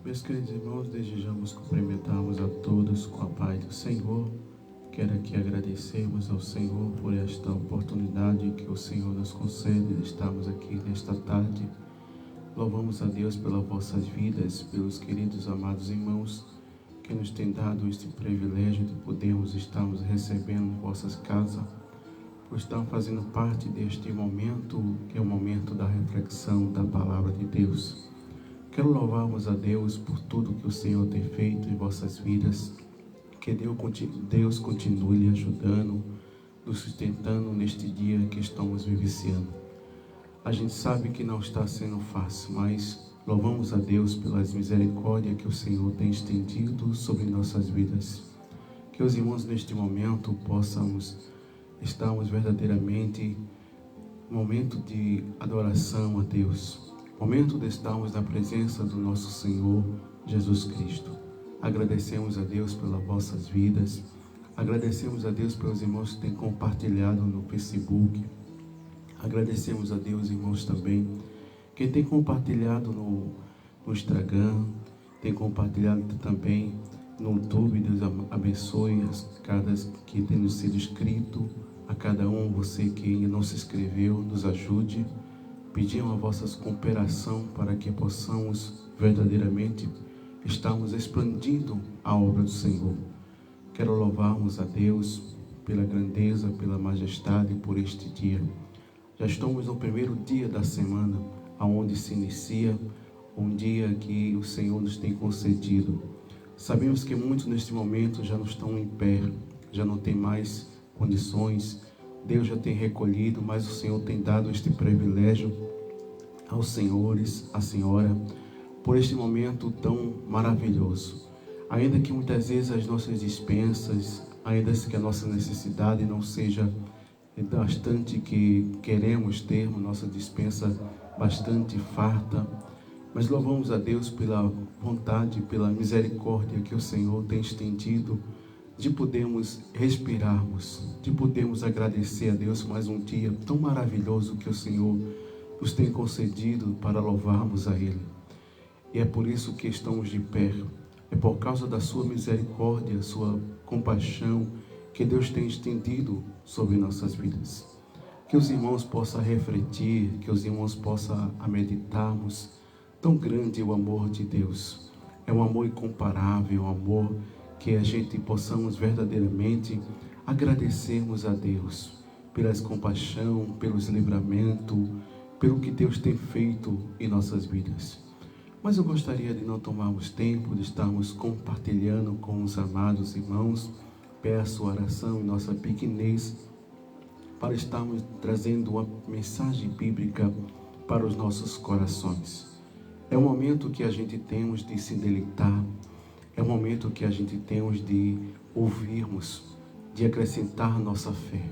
Meus queridos irmãos, desejamos cumprimentarmos a todos com a paz do Senhor. Quero aqui agradecermos ao Senhor por esta oportunidade que o Senhor nos concede de estarmos aqui nesta tarde. Louvamos a Deus pelas vossas vidas, pelos queridos amados irmãos que nos têm dado este privilégio de podermos estarmos recebendo em vossas casas, por estar fazendo parte deste momento, que é o momento da reflexão da Palavra de Deus. Quero louvarmos a Deus por tudo que o Senhor tem feito em vossas vidas. Que Deus continue lhe ajudando, nos sustentando neste dia que estamos vivenciando. A gente sabe que não está sendo fácil, mas louvamos a Deus pelas misericórdias que o Senhor tem estendido sobre nossas vidas. Que os irmãos neste momento possamos estarmos verdadeiramente no momento de adoração a Deus. Momento de estarmos na presença do nosso Senhor Jesus Cristo. Agradecemos a Deus pelas vossas vidas. Agradecemos a Deus pelos irmãos que têm compartilhado no Facebook. Agradecemos a Deus, irmãos, também quem tem compartilhado no Instagram, tem compartilhado também no YouTube. Deus abençoe cada que tem sido inscrito. A cada um, você que ainda não se inscreveu, nos ajude. Pedimos a vossa cooperação para que possamos verdadeiramente estarmos expandindo a obra do Senhor. Quero louvarmos a Deus pela grandeza, pela majestade, por este dia. Já estamos no primeiro dia da semana, aonde se inicia um dia que o Senhor nos tem concedido. Sabemos que muitos neste momento já não estão em pé, já não tem mais condições. Deus já tem recolhido, mas o Senhor tem dado este privilégio aos senhores, à senhora, por este momento tão maravilhoso. Ainda que muitas vezes as nossas dispensas, ainda que a nossa necessidade não seja bastante que queremos ter, nossa dispensa bastante farta, mas louvamos a Deus pela vontade, pela misericórdia que o Senhor tem estendido, de podermos respirarmos, de podermos agradecer a Deus mais um dia tão maravilhoso que o Senhor nos tem concedido para louvarmos a Ele. E é por isso que estamos de pé, é por causa da sua misericórdia, sua compaixão, que Deus tem estendido sobre nossas vidas. Que os irmãos possam refletir, que os irmãos possam meditarmos. Tão grande é o amor de Deus, é um amor incomparável, um amor que a gente possamos verdadeiramente agradecermos a Deus pelas compaixão, pelos livramentos, pelo que Deus tem feito em nossas vidas. Mas eu gostaria de não tomarmos tempo, de estarmos compartilhando com os amados irmãos. Peço oração em nossa pequenez para estarmos trazendo uma mensagem bíblica para os nossos corações. É um momento que a gente temos de se deleitar, é um momento que a gente temos de ouvirmos, de acrescentar nossa fé.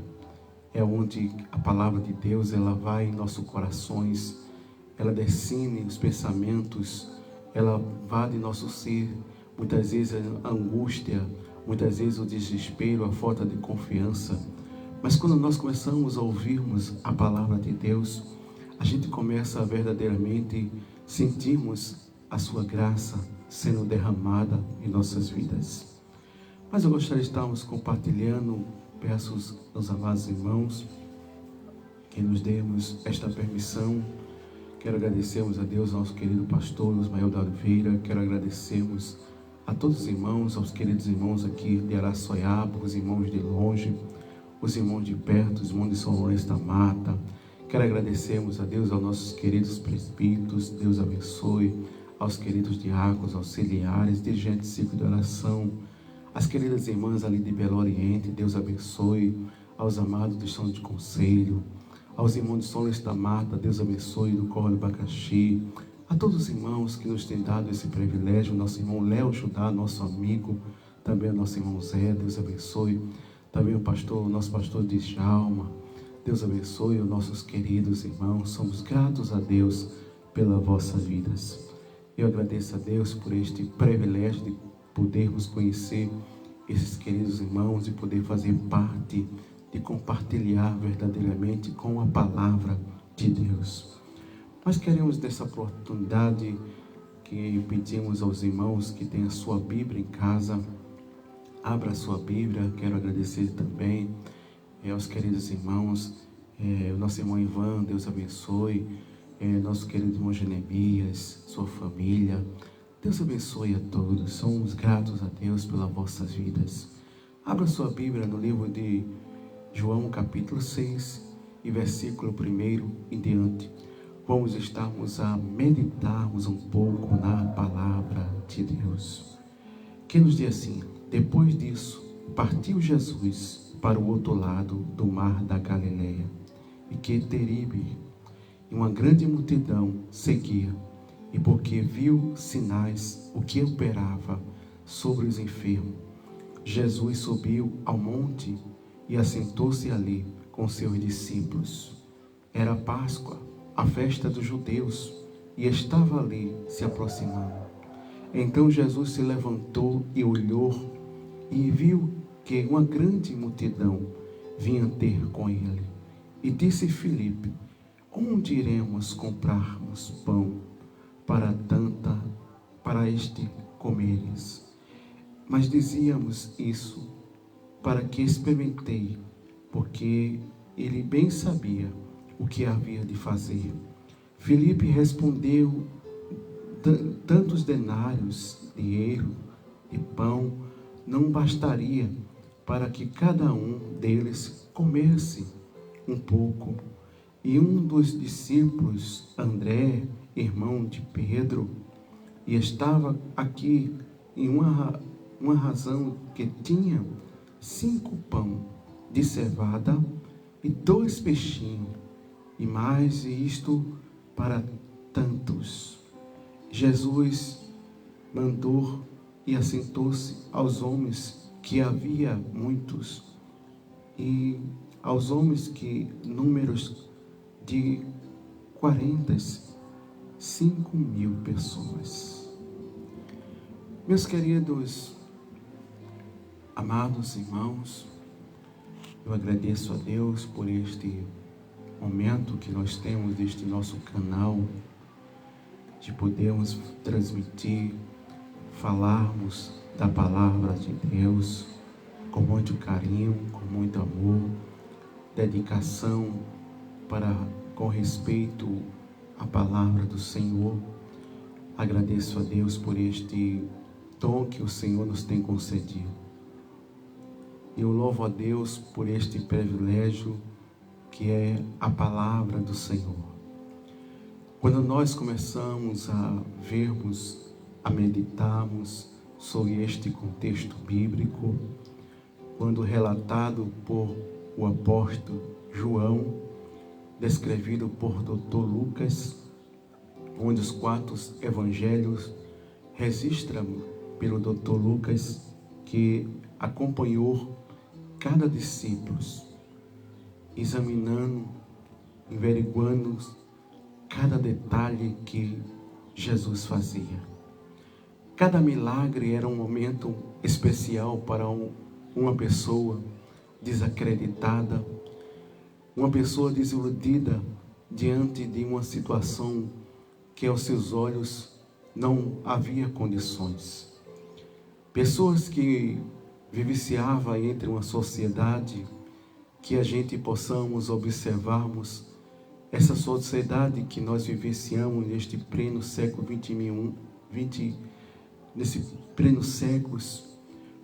É onde a palavra de Deus, ela vai em nossos corações, ela descende os pensamentos, ela vai de nosso ser, muitas vezes a angústia, muitas vezes o desespero, a falta de confiança. Mas quando nós começamos a ouvirmos a palavra de Deus, a gente começa a verdadeiramente sentirmos a sua graça sendo derramada em nossas vidas. Mas eu gostaria de estarmos compartilhando. Peço aos amados irmãos que nos demos esta permissão. Quero agradecermos a Deus, nosso querido pastor Ismael da Oliveira. Quero agradecermos a todos os irmãos, aos queridos irmãos aqui de Araçoiaba, os irmãos de longe, os irmãos de perto, os irmãos de São Lourenço da Mata. Quero agradecermos a Deus, aos nossos queridos presbíteros. Deus abençoe aos queridos diáconos, auxiliares, dirigentes de ciclo de oração, as queridas irmãs ali de Belo Oriente. Deus abençoe aos amados do Estado de Conselho, aos irmãos de São Lourenço da Mata. Deus abençoe do Corro do Abacaxi, a todos os irmãos que nos têm dado esse privilégio, nosso irmão Léo Judá, nosso amigo, também o nosso irmão Zé. Deus abençoe também o nosso pastor Djalma. Deus abençoe os nossos queridos irmãos. Somos gratos a Deus pelas vossas vidas. Eu agradeço a Deus por este privilégio de podermos conhecer esses queridos irmãos, de poder fazer parte, de compartilhar verdadeiramente com a palavra de Deus. Nós queremos, nessa oportunidade, que pedimos aos irmãos que têm a sua Bíblia em casa, abra a sua Bíblia. Quero agradecer também aos queridos irmãos, o nosso irmão Ivan, Deus abençoe, nosso querido irmão Jeremias, sua família, Deus abençoe a todos. Somos gratos a Deus pelas vossas vidas. Abra sua Bíblia no livro de João capítulo 6 e versículo 1 em diante. Vamos estarmos a meditarmos um pouco na palavra de Deus, que nos diz assim: depois disso, partiu Jesus para o outro lado do mar da Galileia, e que Teribe, e uma grande multidão seguia, e porque viu sinais o que operava sobre os enfermos, Jesus subiu ao monte e assentou-se ali com seus discípulos. Era Páscoa, a festa dos judeus, e estava ali se aproximando. Então Jesus se levantou e olhou, e viu que uma grande multidão vinha ter com ele. E disse Filipe: onde iremos comprarmos pão para este comeres? Mas dizíamos isso para que experimentei, porque ele bem sabia o que havia de fazer. Filipe respondeu: tantos denários, dinheiro e pão não bastaria para que cada um deles comesse um pouco. E um dos discípulos, André, irmão de Pedro, e estava aqui em uma razão que tinha 5 pães de cevada e 2 peixinhos, e mais isto para tantos. Jesus mandou e assentou-se aos homens, que havia muitos, e aos homens que números de 45.000 pessoas. Meus queridos, amados irmãos, eu agradeço a Deus por este momento que nós temos deste nosso canal, de podermos transmitir, falarmos da palavra de Deus com muito carinho, com muito amor, dedicação com respeito à palavra do Senhor. Agradeço a Deus por este dom que o Senhor nos tem concedido. Eu louvo a Deus por este privilégio que é a palavra do Senhor. Quando nós começamos a vermos, a meditarmos sobre este contexto bíblico, quando relatado por o apóstolo João, descrevido por Dr. Lucas, onde os 4 evangelhos registram pelo Dr. Lucas, que acompanhou cada discípulo, examinando, averiguando cada detalhe que Jesus fazia. Cada milagre era um momento especial para uma pessoa desacreditada, uma pessoa desiludida diante de uma situação que aos seus olhos não havia condições. Pessoas que vivenciavam entre uma sociedade que a gente possamos observarmos, essa sociedade que nós vivenciamos neste pleno século 21, nesse pleno século,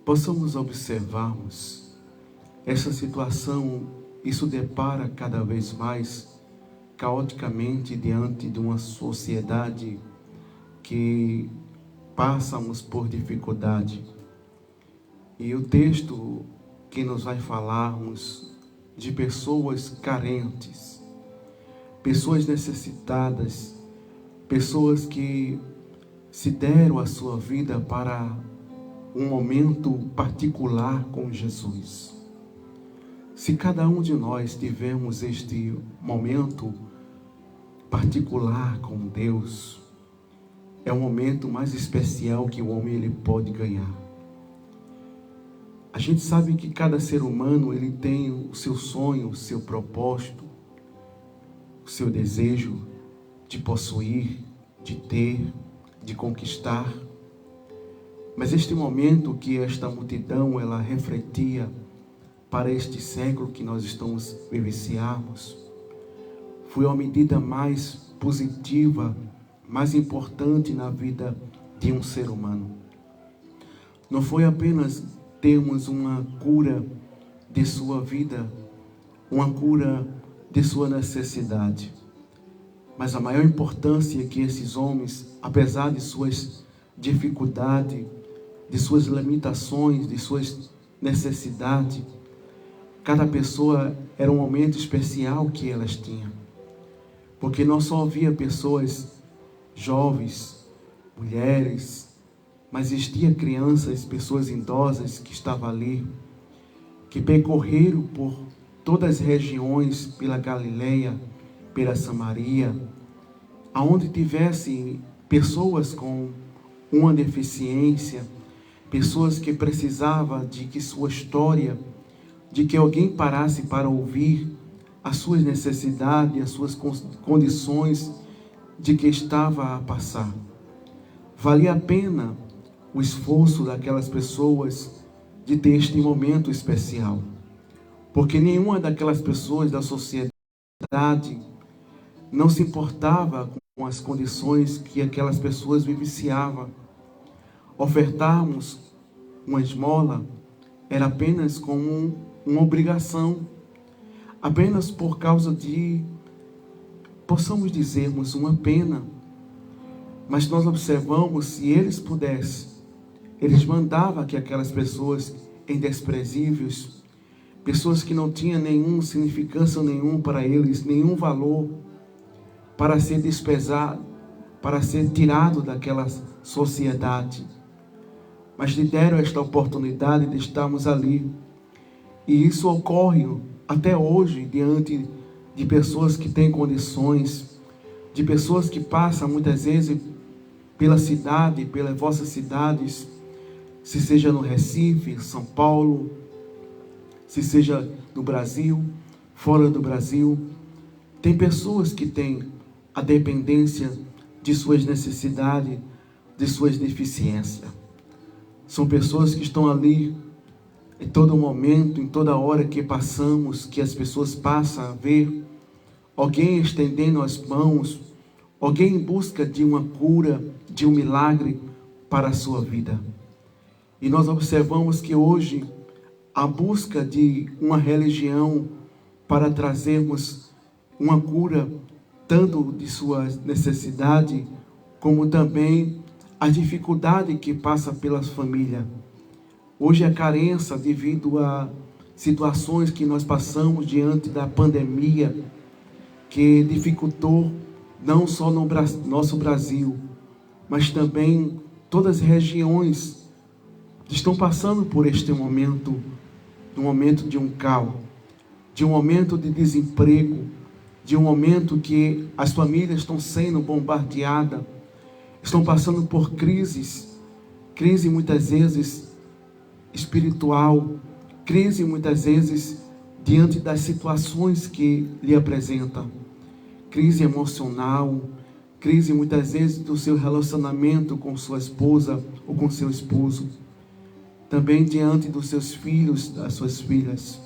possamos observarmos essa situação. Isso depara cada vez mais caoticamente diante de uma sociedade que passamos por dificuldade. E o texto que nos vai falarmos de pessoas carentes, pessoas necessitadas, pessoas que se deram a sua vida para um momento particular com Jesus. Se cada um de nós tivermos este momento particular com Deus, é o momento mais especial que o homem ele pode ganhar. A gente sabe que cada ser humano ele tem o seu sonho, o seu propósito, o seu desejo de possuir, de ter, de conquistar. Mas este momento que esta multidão ela refletia para este século que nós estamos vivenciarmos, foi a medida mais positiva, mais importante na vida de um ser humano. Não foi apenas termos uma cura de sua vida, uma cura de sua necessidade, mas a maior importância é que esses homens, apesar de suas dificuldades, de suas limitações, de suas necessidades, cada pessoa era um momento especial que elas tinham. Porque não só havia pessoas jovens, mulheres, mas existia crianças, pessoas idosas que estavam ali, que percorreram por todas as regiões, pela Galileia, pela Samaria, aonde tivesse pessoas com uma deficiência, pessoas que precisavam de que sua história, de que alguém parasse para ouvir as suas necessidades, as suas condições de que estava a passar. Valia a pena o esforço daquelas pessoas de ter este momento especial, porque nenhuma daquelas pessoas da sociedade não se importava com as condições que aquelas pessoas vivenciavam. Ofertarmos uma esmola era apenas como uma obrigação, apenas por causa de, possamos dizermos, uma pena. Mas nós observamos, se eles pudessem, eles mandavam que aquelas pessoas indesprezíveis, pessoas que não tinham nenhuma significância nenhum para eles, nenhum valor, para ser despesado, para ser tirado daquela sociedade. Mas lhe deram esta oportunidade de estarmos ali. E isso ocorre até hoje, diante de pessoas que têm condições, de pessoas que passam muitas vezes pela cidade, pelas vossas cidades, se seja no Recife, São Paulo, se seja no Brasil, fora do Brasil. Tem pessoas que têm a dependência de suas necessidades, de suas deficiências. São pessoas que estão ali em todo momento, em toda hora que passamos, que as pessoas passam a ver alguém estendendo as mãos, alguém em busca de uma cura, de um milagre para a sua vida. E nós observamos que hoje a busca de uma religião para trazermos uma cura, tanto de suas necessidades, como também a dificuldade que passa pelas famílias. Hoje a carência devido a situações que nós passamos diante da pandemia, que dificultou não só no nosso Brasil, mas também todas as regiões estão passando por este momento, um momento de um caos, de um momento de desemprego, de um momento que as famílias estão sendo bombardeadas, estão passando por crise muitas vezes espiritual, crise muitas vezes diante das situações que lhe apresentam, crise emocional, crise muitas vezes do seu relacionamento com sua esposa ou com seu esposo, também diante dos seus filhos, das suas filhas.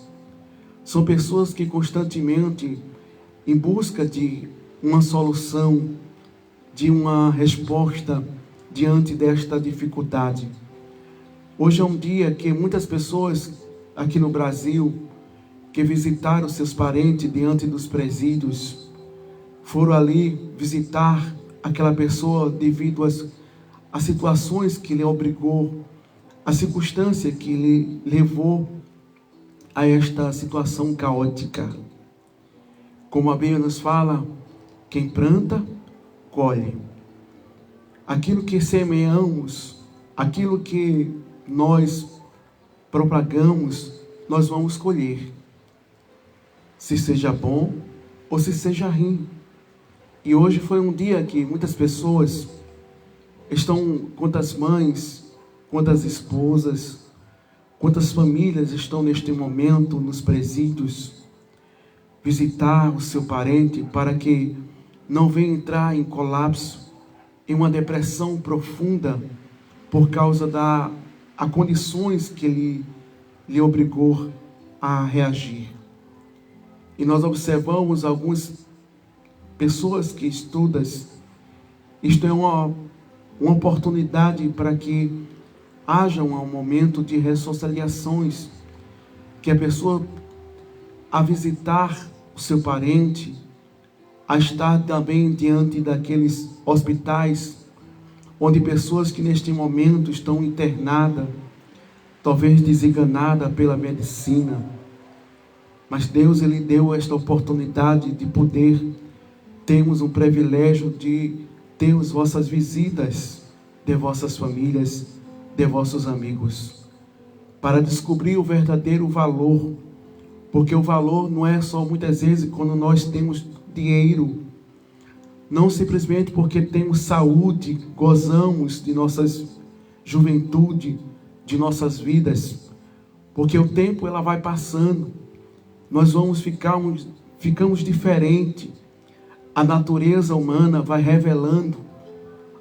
São pessoas que constantemente, em busca de uma solução, de uma resposta diante desta dificuldade. Hoje é um dia que muitas pessoas aqui no Brasil, que visitaram seus parentes diante dos presídios, foram ali visitar aquela pessoa devido às situações que lhe obrigou, a circunstância que lhe levou a esta situação caótica. Como a Bíblia nos fala, quem planta, colhe. Aquilo que semeamos, aquilo que nós propagamos, nós vamos colher. Se seja bom ou se seja ruim. E hoje foi um dia que muitas pessoas estão, quantas mães, quantas esposas, quantas famílias estão neste momento nos presídios, visitar o seu parente para que não venha entrar em colapso, em uma depressão profunda por causa das condições que lhe obrigou a reagir. E nós observamos algumas pessoas que estudam. Isto é uma oportunidade para que haja um momento de ressocializações, que a pessoa, a visitar o seu parente, a estar também diante daqueles hospitais, onde pessoas que neste momento estão internadas, talvez desenganadas pela medicina, mas Deus, Ele deu esta oportunidade de poder termos o privilégio de ter as vossas visitas de vossas famílias, de vossos amigos, para descobrir o verdadeiro valor, porque o valor não é só muitas vezes quando nós temos dinheiro, não simplesmente porque temos saúde, gozamos de nossas juventude, de nossas vidas, porque o tempo ela vai passando, nós ficamos diferentes, a natureza humana vai revelando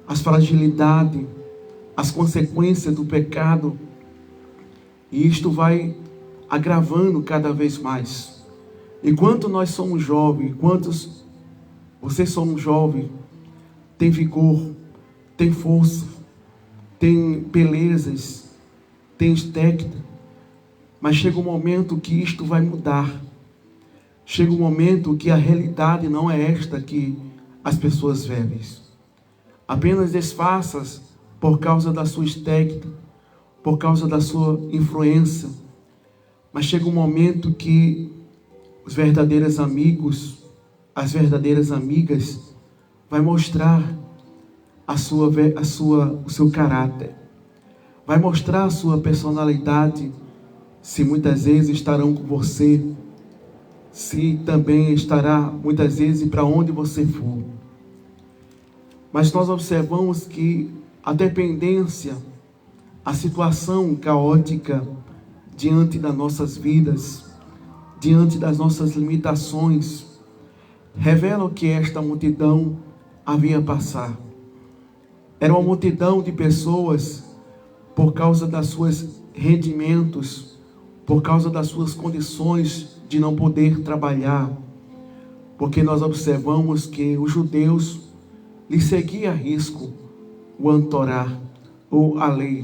as fragilidades, as consequências do pecado, e isto vai agravando cada vez mais. Enquanto nós somos jovens, quantos vocês são jovens, tem vigor, tem força, tem belezas, tem estética, mas chega um momento que isto vai mudar. Chega um momento que a realidade não é esta que as pessoas vivem. Apenas disfarças por causa da sua estética, por causa da sua influência. Mas chega um momento que os verdadeiros amigos, as verdadeiras amigas, vai mostrar o seu caráter, vai mostrar a sua personalidade, se muitas vezes estarão com você, se também estará muitas vezes para onde você for. Mas nós observamos que a dependência, a situação caótica diante das nossas vidas, diante das nossas limitações, revela o que esta multidão havia passado. Era uma multidão de pessoas, por causa das suas rendimentos, por causa das suas condições de não poder trabalhar, porque nós observamos que os judeus lhe seguia a risco o Antorá ou a lei.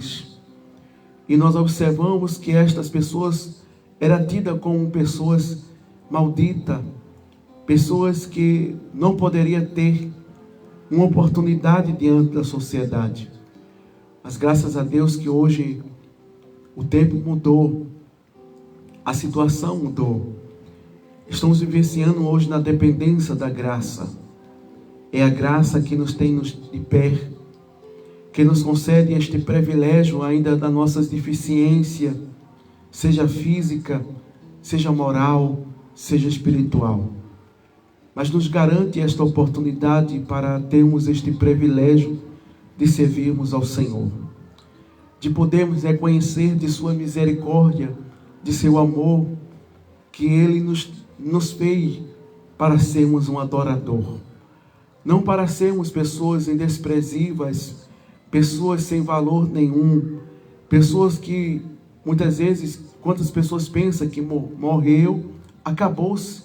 E nós observamos que estas pessoas eram tidas como pessoas malditas, pessoas que não poderiam ter uma oportunidade diante da sociedade. Mas graças a Deus que hoje o tempo mudou, a situação mudou. Estamos vivenciando hoje na dependência da graça. É a graça que nos tem de pé, que nos concede este privilégio ainda das nossas deficiências, seja física, seja moral, seja espiritual. Mas nos garante esta oportunidade para termos este privilégio de servirmos ao Senhor, de podermos reconhecer de sua misericórdia, de seu amor, que Ele nos fez para sermos um adorador, não para sermos pessoas indesprezáveis, pessoas sem valor nenhum, pessoas que muitas vezes, quantas pessoas pensam que morreu, acabou-se,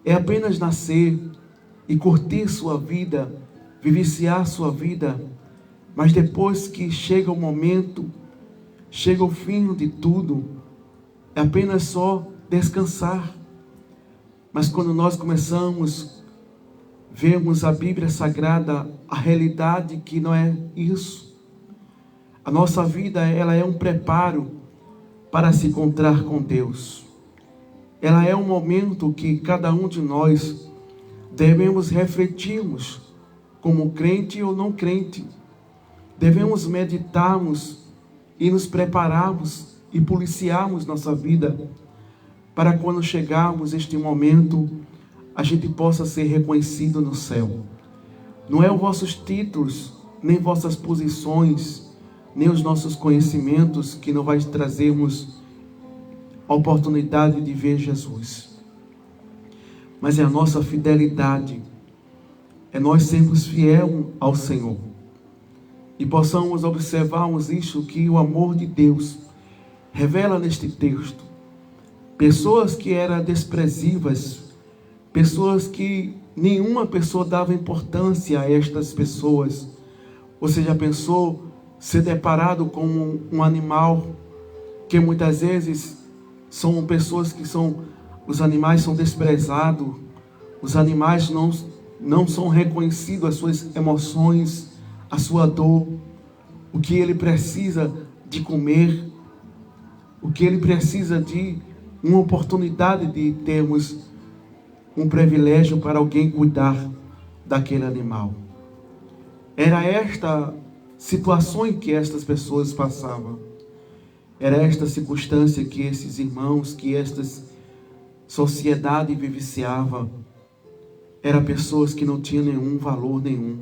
é apenas nascer e curtir sua vida, vivenciar sua vida, mas depois que chega o momento, chega o fim de tudo, é apenas só descansar. Mas quando nós começamos a vermos a Bíblia Sagrada, a realidade que não é isso. A nossa vida, ela é um preparo para se encontrar com Deus. Ela é um momento que cada um de nós devemos refletirmos, como crente ou não crente. Devemos meditarmos e nos prepararmos e policiarmos nossa vida, para quando chegarmos este momento, a gente possa ser reconhecido no céu. Não é os vossos títulos, nem vossas posições, nem os nossos conhecimentos que não vai trazermos a oportunidade de ver Jesus, mas é a nossa fidelidade, é nós sermos fiel ao Senhor, e possamos observarmos isso, que o amor de Deus revela neste texto. Pessoas que eram desprezíveis, pessoas que nenhuma pessoa dava importância a estas pessoas. Você já pensou ser deparado com um animal que muitas vezes são pessoas que os animais são desprezados, os animais não são reconhecidos, as suas emoções, a sua dor, o que ele precisa de comer, o que ele precisa de uma oportunidade de termos um privilégio para alguém cuidar daquele animal. Era esta situação em que estas pessoas passavam. Era esta circunstância que esses irmãos, que esta sociedade vivenciava. Eram pessoas que não tinham nenhum valor nenhum,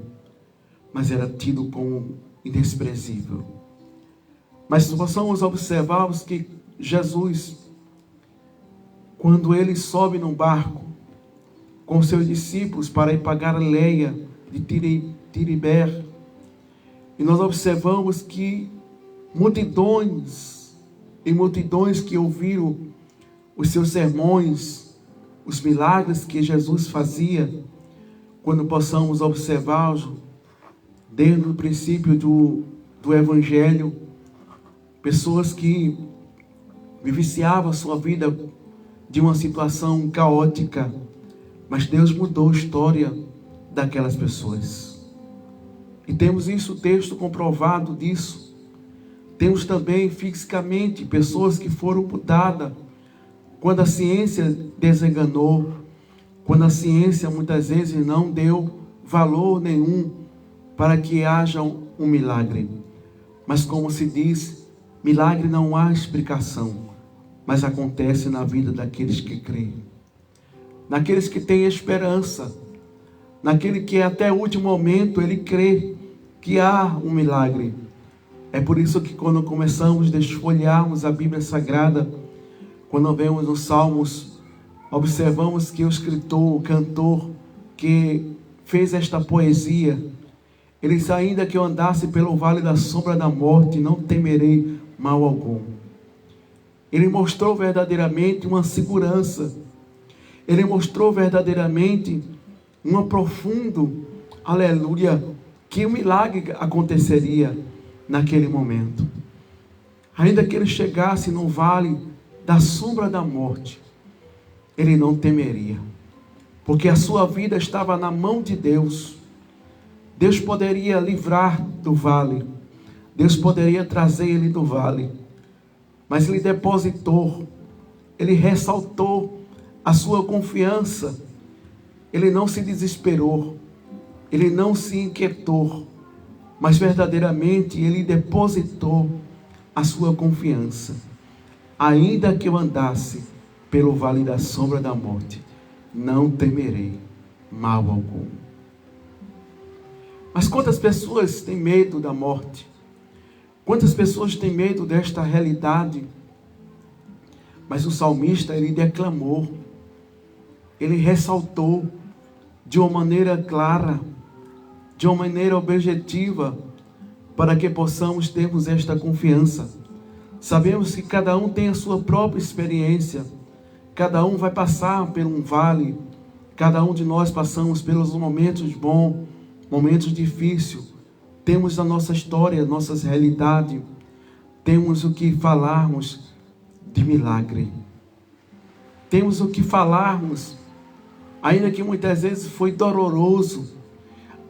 mas era tido como indesprezível. Mas se possamos observarmos que Jesus, quando ele sobe num barco com seus discípulos para ir para a Galileia de Tibério, e nós observamos que multidões e multidões que ouviram os seus sermões, os milagres que Jesus fazia, quando possamos observar desde o princípio do Evangelho, pessoas que vivenciavam a sua vida de uma situação caótica, mas Deus mudou a história daquelas pessoas. E temos isso, o texto comprovado disso. Temos também fisicamente pessoas que foram mudadas quando a ciência desenganou, quando a ciência muitas vezes não deu valor nenhum para que haja um milagre. Mas como se diz, milagre não há explicação, mas acontece na vida daqueles que creem, naqueles que têm esperança, naquele que até o último momento ele crê que há um milagre. É por isso que quando começamos a desfolharmos a Bíblia Sagrada, quando vemos os Salmos, observamos que o escritor, o cantor que fez esta poesia, ele diz: ainda que eu andasse pelo vale da sombra da morte, não temerei mal algum. Ele mostrou verdadeiramente uma segurança. Ele mostrou verdadeiramente um profundo, aleluia, que um milagre aconteceria naquele momento. Ainda que ele chegasse no vale da sombra da morte, ele não temeria, porque a sua vida estava na mão de Deus. Deus poderia livrar do vale, Deus poderia trazer ele do vale, mas ele depositou, ele ressaltou a sua confiança. Ele não se desesperou, ele não se inquietou, mas verdadeiramente ele depositou a sua confiança. Ainda que eu andasse pelo vale da sombra da morte, não temerei mal algum. Mas quantas pessoas têm medo da morte? Quantas pessoas têm medo desta realidade? Mas o salmista, ele declamou, ele ressaltou de uma maneira clara, de uma maneira objetiva, para que possamos termos esta confiança. Sabemos que cada um tem a sua própria experiência, cada um vai passar por um vale, cada um de nós passamos pelos momentos bons, momentos difíceis, temos a nossa história, nossas realidades, temos o que falarmos de milagre, temos o que falarmos, ainda que muitas vezes foi doloroso,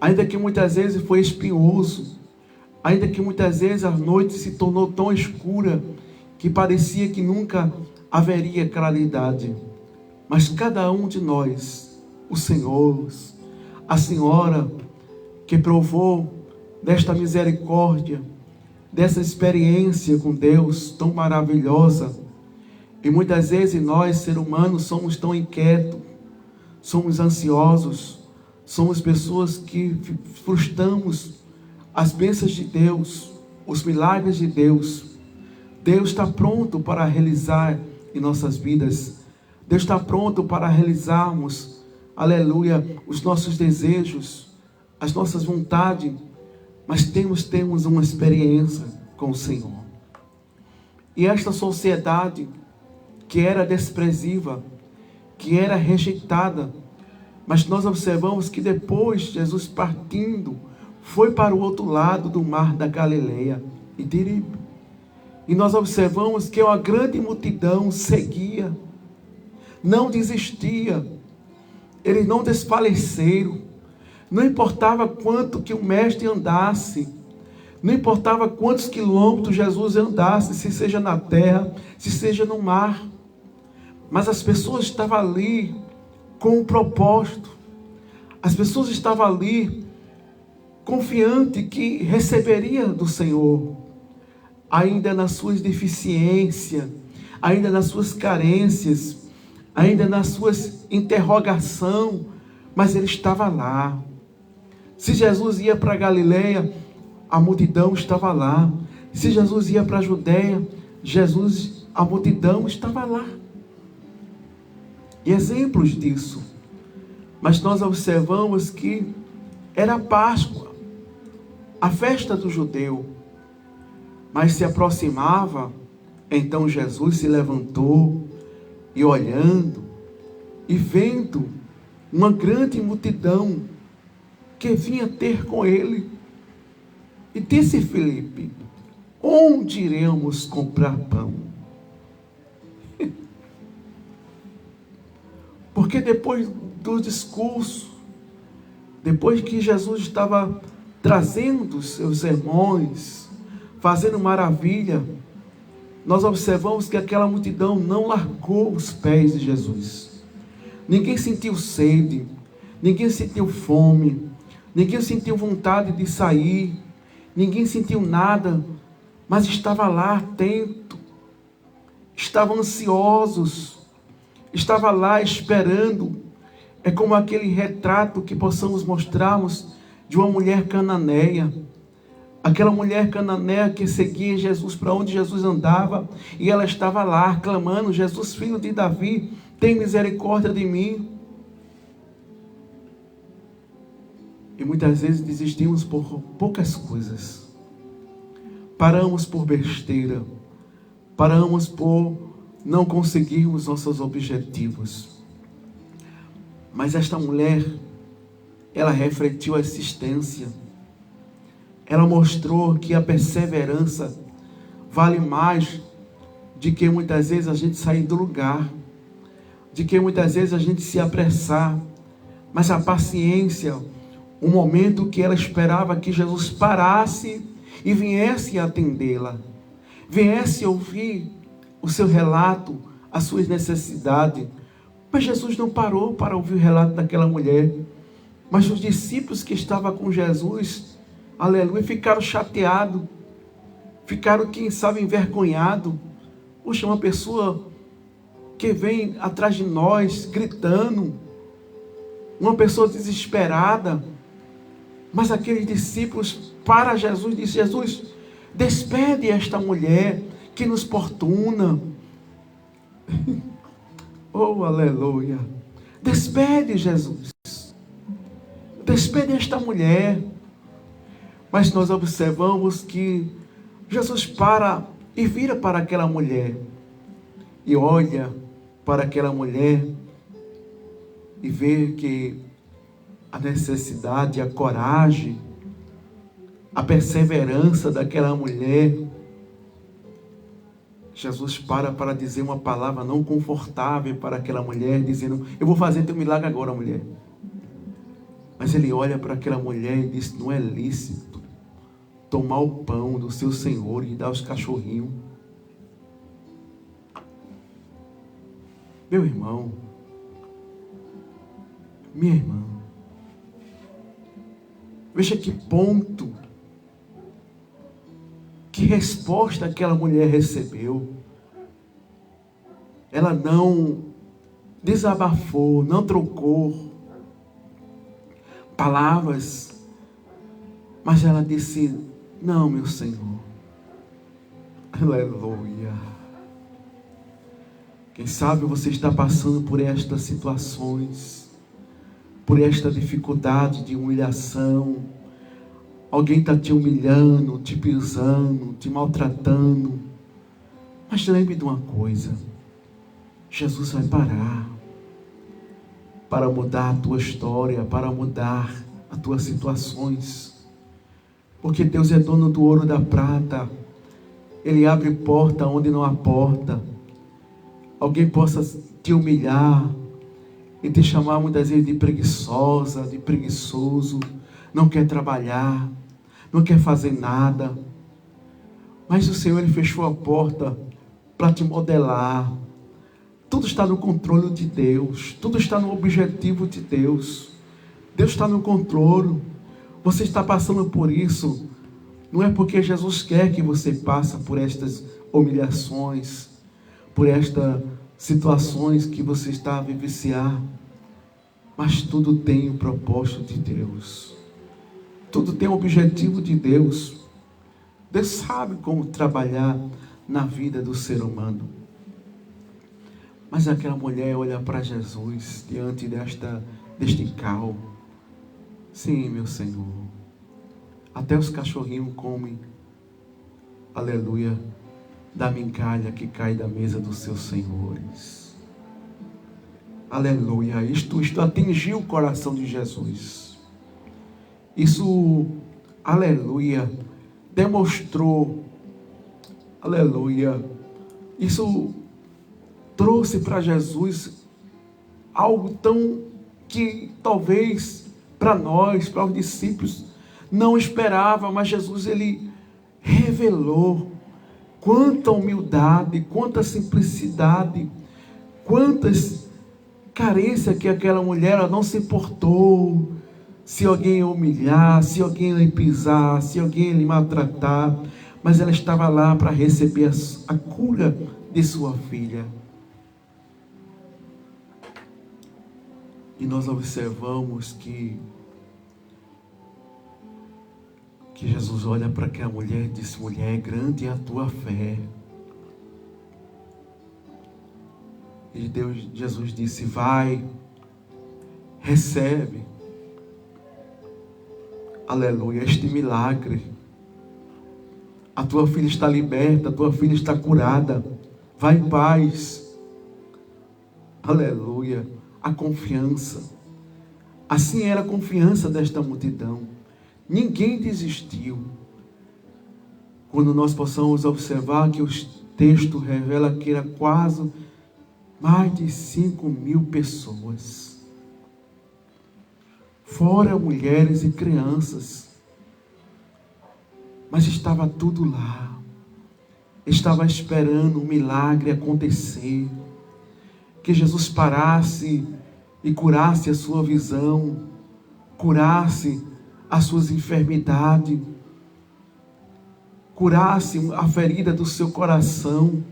ainda que muitas vezes foi espinhoso, ainda que muitas vezes a noite se tornou tão escura que parecia que nunca haveria claridade. Mas cada um de nós, o Senhor, a Senhora, que provou desta misericórdia, dessa experiência com Deus tão maravilhosa. E muitas vezes nós, seres humanos, somos tão inquietos, somos ansiosos, somos pessoas que frustramos as bênçãos de Deus, os milagres de Deus. Deus está pronto para realizar em nossas vidas. Deus está pronto para realizarmos, aleluia, os nossos desejos, as nossas vontades. mas temos uma experiência com o Senhor. E esta sociedade que era desprezível, que era rejeitada, mas nós observamos que depois Jesus partindo, foi para o outro lado do mar da Galileia, e nós observamos que uma grande multidão seguia, não desistia, eles não desfaleceram, não importava quanto que o mestre andasse, não importava quantos quilômetros Jesus andasse, se seja na terra, se seja no mar, mas as pessoas estavam ali com um propósito, as pessoas estavam ali confiante que receberia do Senhor, ainda nas suas deficiências, ainda nas suas carências, ainda nas suas interrogações, mas ele estava lá. Se Jesus ia para Galileia, a multidão estava lá. Se Jesus ia para a Judeia, a multidão estava lá. E exemplos disso. Mas nós observamos que era a Páscoa, a festa do judeu. Mas se aproximava, então Jesus se levantou e olhando e vendo uma grande multidão que vinha ter com ele, e disse Filipe: onde iremos comprar pão? Porque depois do discurso, depois que Jesus estava trazendo os seus sermões, fazendo maravilha, nós observamos que aquela multidão não largou os pés de Jesus. Ninguém sentiu sede, ninguém sentiu fome, ninguém sentiu vontade de sair, ninguém sentiu nada, mas estava lá atento, estavam ansiosos, estava lá esperando. É como aquele retrato que possamos mostrarmos de uma mulher cananeia. Aquela mulher cananeia que seguia Jesus para onde Jesus andava, e ela estava lá clamando: Jesus, filho de Davi, tem misericórdia de mim. E muitas vezes desistimos por poucas coisas, paramos por besteira, paramos por não conseguirmos nossos objetivos. Mas esta mulher, ela refletiu a existência. Ela mostrou que a perseverança vale mais de que muitas vezes a gente sair do lugar, de que muitas vezes a gente se apressar. Mas a paciência, o momento que ela esperava que Jesus parasse e viesse atendê-la, viesse ouvir o seu relato, as suas necessidades. Mas Jesus não parou para ouvir o relato daquela mulher. Mas os discípulos que estavam com Jesus, aleluia, ficaram chateados, ficaram, quem sabe, envergonhados. Puxa, uma pessoa que vem atrás de nós, gritando, uma pessoa desesperada. Mas aqueles discípulos, para Jesus, disse: Jesus, despede esta mulher que nos importuna. Oh, aleluia. Despede, Jesus. Despede esta mulher. Mas nós observamos que Jesus para e vira para aquela mulher. E olha para aquela mulher e vê que a necessidade, a coragem, a perseverança daquela mulher. Jesus para dizer uma palavra não confortável para aquela mulher, dizendo: eu vou fazer teu milagre agora, mulher. Mas ele olha para aquela mulher e diz: não é lícito tomar o pão do seu Senhor e dar aos cachorrinhos. Meu irmão, minha irmã, veja que ponto, que resposta aquela mulher recebeu. Ela não desabafou, não trocou palavras, mas ela disse: não, meu Senhor. Aleluia. Quem sabe você está passando por estas situações, por esta dificuldade de humilhação, alguém está te humilhando, te pisando, te maltratando. Mas lembre de uma coisa: Jesus vai parar para mudar a tua história, para mudar as tuas situações. Porque Deus é dono do ouro e da prata. Ele abre porta onde não há porta. Alguém possa te humilhar e te chamar muitas vezes de preguiçosa, de preguiçoso, não quer trabalhar, não quer fazer nada. Mas o Senhor, Ele fechou a porta para te modelar. Tudo está no controle de Deus, tudo está no objetivo de Deus. Deus está no controle. Você está passando por isso, não é porque Jesus quer que você passe por estas humilhações, por estas situações que você está a vivenciar, mas tudo tem o propósito de Deus, tudo tem o objetivo de Deus. Deus sabe como trabalhar na vida do ser humano. Mas aquela mulher olha para Jesus diante deste cal. Sim, meu Senhor, até os cachorrinhos comem, aleluia, da migalha que cai da mesa dos seus senhores. Aleluia, isto atingiu o coração de Jesus. Isso, aleluia, demonstrou, aleluia, isso trouxe para Jesus algo tão que talvez para nós, para os discípulos, não esperava, mas Jesus, Ele revelou quanta humildade, quanta simplicidade, quantas carências que aquela mulher, ela não se importou se alguém a humilhar, se alguém lhe pisar, se alguém lhe maltratar, mas ela estava lá para receber a cura de sua filha. E nós observamos que Jesus olha para aquela mulher e diz: mulher, grande é a tua fé. E Jesus disse: vai, recebe, aleluia, este milagre. A tua filha está liberta, a tua filha está curada. Vai em paz. Aleluia. A confiança. Assim era a confiança desta multidão. Ninguém desistiu. Quando nós possamos observar que o texto revela que era quase mais de 5.000 pessoas. Fora mulheres e crianças. Mas estava tudo lá. Estava esperando o milagre acontecer. Que Jesus parasse e curasse a sua visão, curasse as suas enfermidades, curasse a ferida do seu coração,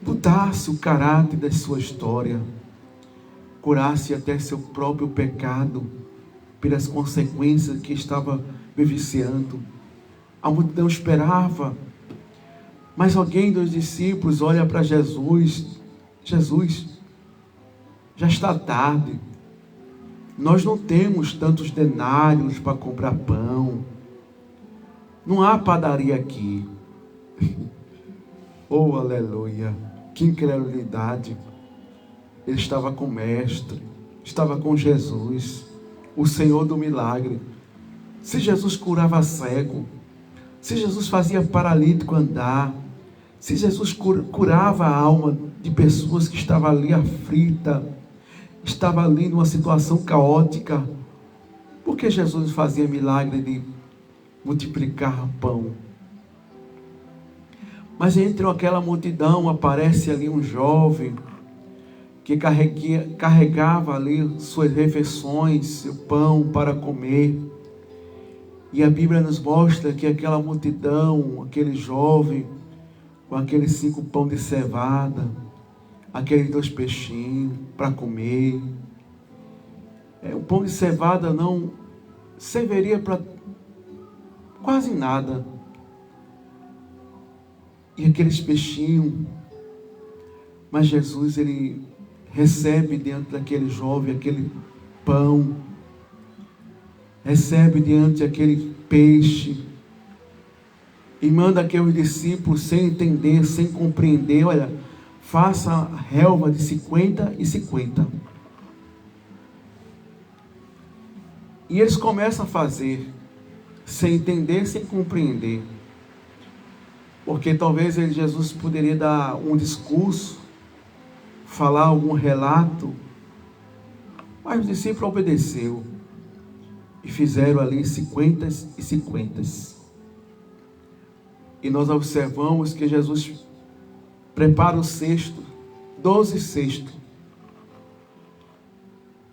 mudasse o caráter da sua história, curasse até seu próprio pecado, pelas consequências que estava vivenciando. A multidão esperava, mas alguém dos discípulos olha para Jesus: Jesus, já está tarde, nós não temos tantos denários para comprar pão, não há padaria aqui. Oh, aleluia, que incredulidade. Ele estava com o Mestre, estava com Jesus, o Senhor do milagre. Se Jesus curava cego, se Jesus fazia paralítico andar, se Jesus curava a alma de pessoas que estavam ali aflita, estava ali numa situação caótica, por que Jesus fazia milagre de multiplicar pão? Mas entre aquela multidão aparece ali um jovem que carregava ali suas refeições, seu pão para comer. E a Bíblia nos mostra que aquela multidão, aquele jovem, com aqueles 5 pão de cevada, aqueles 2 peixinhos para comer. O pão de cevada não serviria para quase nada. E aqueles peixinhos, mas Jesus, ele recebe dentro daquele jovem aquele pão. recebe diante aquele peixe e manda aqueles discípulos sem entender, sem compreender, olha, faça a relva de 50 e 50. E eles começam a fazer, sem entender, sem compreender. Porque talvez Jesus poderia dar um discurso, falar algum relato, mas o discípulo obedeceu. E fizeram ali 50 e 50. E nós observamos que Jesus prepara o cesto, 12 cestos.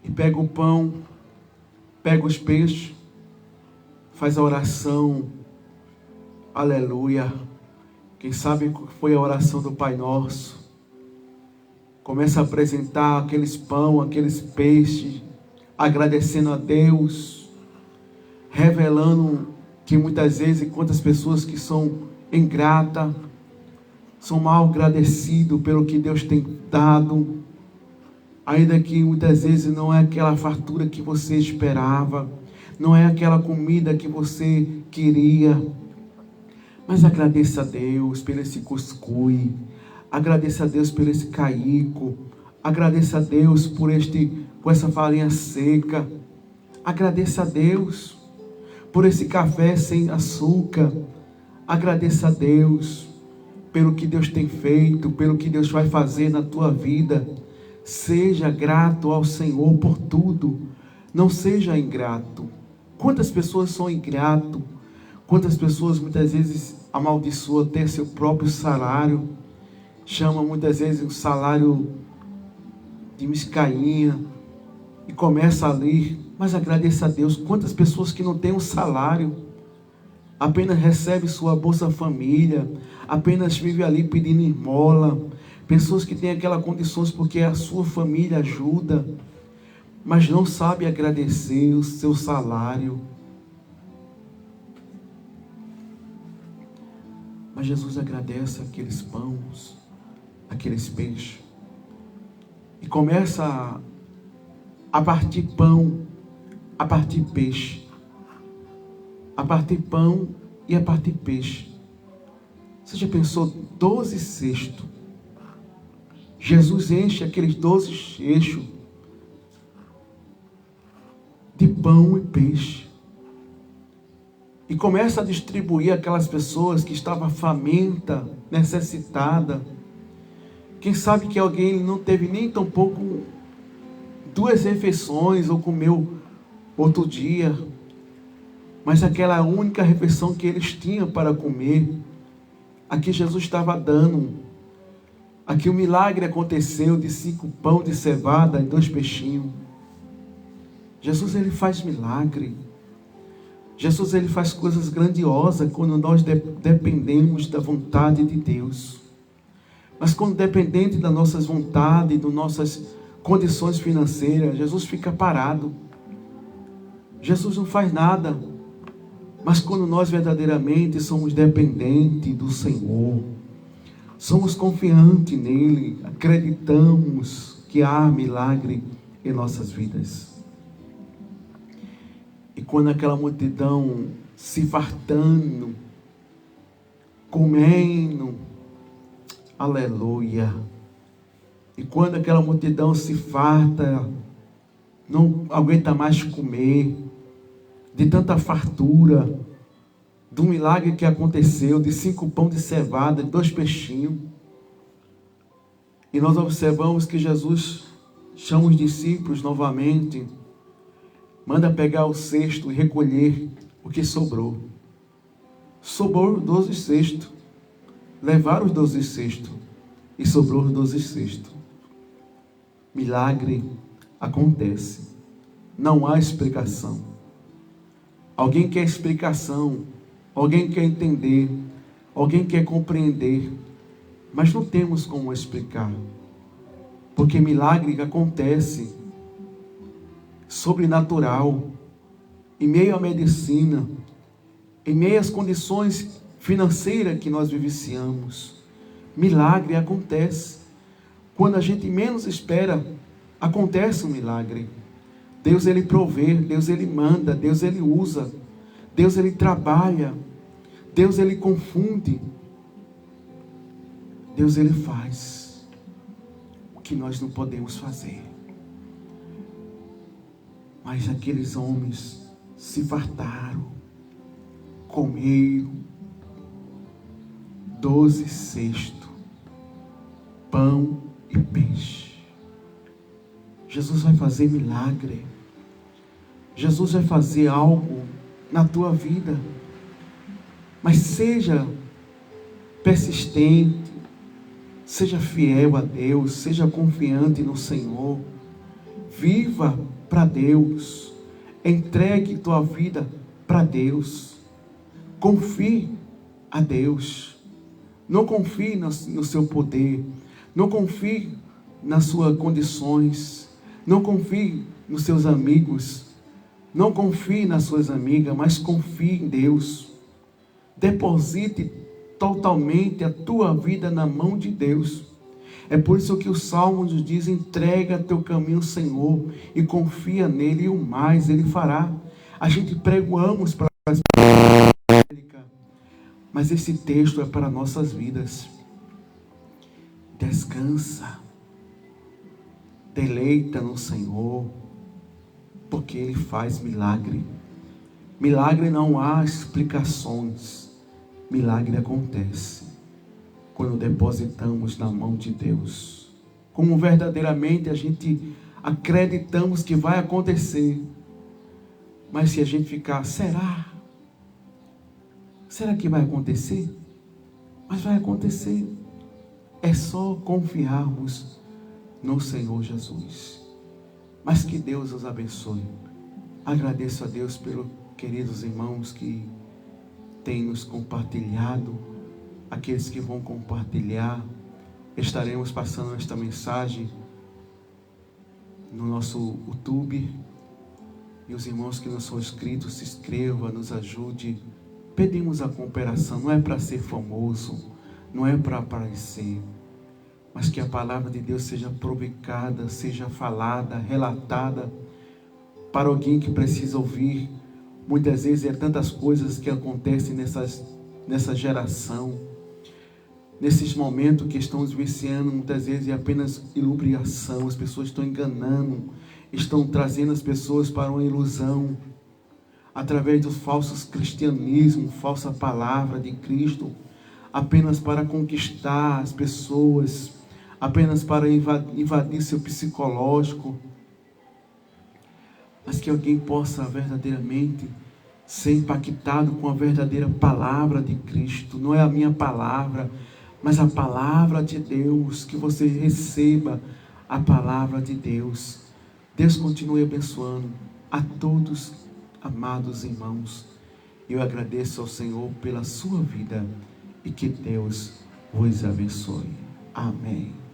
E pega o pão, pega os peixes, faz a oração, aleluia. Quem sabe foi a oração do Pai Nosso. Começa a apresentar aqueles pão, aqueles peixes, agradecendo a Deus, revelando que muitas vezes, quantas pessoas que são ingratas, são mal agradecidos pelo que Deus tem dado, ainda que muitas vezes não é aquela fartura que você esperava, não é aquela comida que você queria, mas agradeça a Deus por esse cuscuz, agradeça a Deus por esse caico, agradeça a Deus por essa farinha seca, agradeça a Deus por esse café sem açúcar, agradeça a Deus pelo que Deus tem feito, pelo que Deus vai fazer na tua vida. Seja grato ao Senhor por tudo, não seja ingrato. Quantas pessoas são ingratas? Quantas pessoas muitas vezes amaldiçoam até seu próprio salário, chamam muitas vezes um salário de miscainha e começa ali, mas agradeça a Deus. Quantas pessoas que não têm um salário, apenas recebe sua Bolsa Família, apenas vive ali pedindo esmola, pessoas que têm aquelas condições porque a sua família ajuda, mas não sabe agradecer o seu salário. Mas Jesus agradece aqueles pães, aqueles peixes, e começa a partir pão, a partir peixe, a partir pão e a partir peixe. Você já pensou 12 cestos? Jesus enche aqueles 12 cestos de pão e peixe e começa a distribuir aquelas pessoas que estavam famintas, necessitadas. Quem sabe que alguém não teve nem tão pouco 2 refeições ou comeu outro dia, mas aquela única refeição que eles tinham para comer, aqui Jesus estava dando. Aqui o milagre aconteceu de 5 pão de cevada e 2 peixinhos. Jesus, ele faz milagre. Jesus, ele faz coisas grandiosas quando nós dependemos da vontade de Deus. Mas quando dependente das nossas vontades, das nossas condições financeiras, Jesus fica parado. Jesus não faz nada. Mas quando nós verdadeiramente somos dependentes do Senhor, somos confiantes nele, acreditamos que há milagre em nossas vidas. E quando aquela multidão se fartando, comendo, aleluia. E quando aquela multidão se farta, não aguenta mais comer, de tanta fartura, do milagre que aconteceu, de 5 pão de cevada, 2 peixinhos. E nós observamos que Jesus chama os discípulos novamente, manda pegar o cesto e recolher o que sobrou. Sobrou 12 cestos. Levaram os 12 cestos e sobrou os 12 cestos. Milagre acontece. Não há explicação. Alguém quer explicação, alguém quer entender, alguém quer compreender, mas não temos como explicar. Porque milagre acontece sobrenatural, em meio à medicina, em meio às condições financeiras que nós vivenciamos. Milagre acontece. Quando a gente menos espera, acontece um milagre. Deus Ele provê, Deus Ele manda, Deus Ele usa, Deus Ele trabalha, Deus Ele confunde, Deus Ele faz o que nós não podemos fazer. Mas aqueles homens se fartaram, comeram 12 cestos, pão e peixe. Jesus vai fazer milagre. Jesus vai fazer algo na tua vida. Mas seja persistente, seja fiel a Deus, seja confiante no Senhor. Viva para Deus. Entregue tua vida para Deus. Confie a Deus. Não confie no seu poder. Não confie nas suas condições. Não confie nos seus amigos. Não confie nas suas amigas, mas confie em Deus. Deposite totalmente a tua vida na mão de Deus. É por isso que o Salmo nos diz: entrega teu caminho ao Senhor e confia nele, e o mais Ele fará. A gente pregoamos para as pessoas, mas esse texto é para nossas vidas. Descansa, deleita no Senhor, porque Ele faz milagre. Milagre não há explicações, milagre acontece quando depositamos na mão de Deus, como verdadeiramente a gente acreditamos que vai acontecer. Mas se a gente ficar, será que vai acontecer? Mas vai acontecer. É só confiarmos no Senhor Jesus. Mas que Deus os abençoe. Agradeço a Deus pelos queridos irmãos que têm nos compartilhado, aqueles que vão compartilhar. Estaremos passando esta mensagem no nosso YouTube, e os irmãos que não são inscritos, se inscreva, nos ajude. Pedimos a cooperação, não é para ser famoso, não é para aparecer, mas que a palavra de Deus seja provocada, seja falada, relatada para alguém que precisa ouvir. Muitas vezes é tantas coisas que acontecem nessa geração, nesses momentos que estão vivenciando, muitas vezes é apenas ilubriação. As pessoas estão enganando, estão trazendo as pessoas para uma ilusão, através dos falsos cristianismo, falsa palavra de Cristo, apenas para conquistar as pessoas, apenas para invadir seu psicológico. Mas que alguém possa verdadeiramente ser impactado com a verdadeira palavra de Cristo. Não é a minha palavra, mas a palavra de Deus. Que você receba a palavra de Deus. Deus continue abençoando a todos, amados irmãos. Eu agradeço ao Senhor pela sua vida e que Deus vos abençoe. Amém.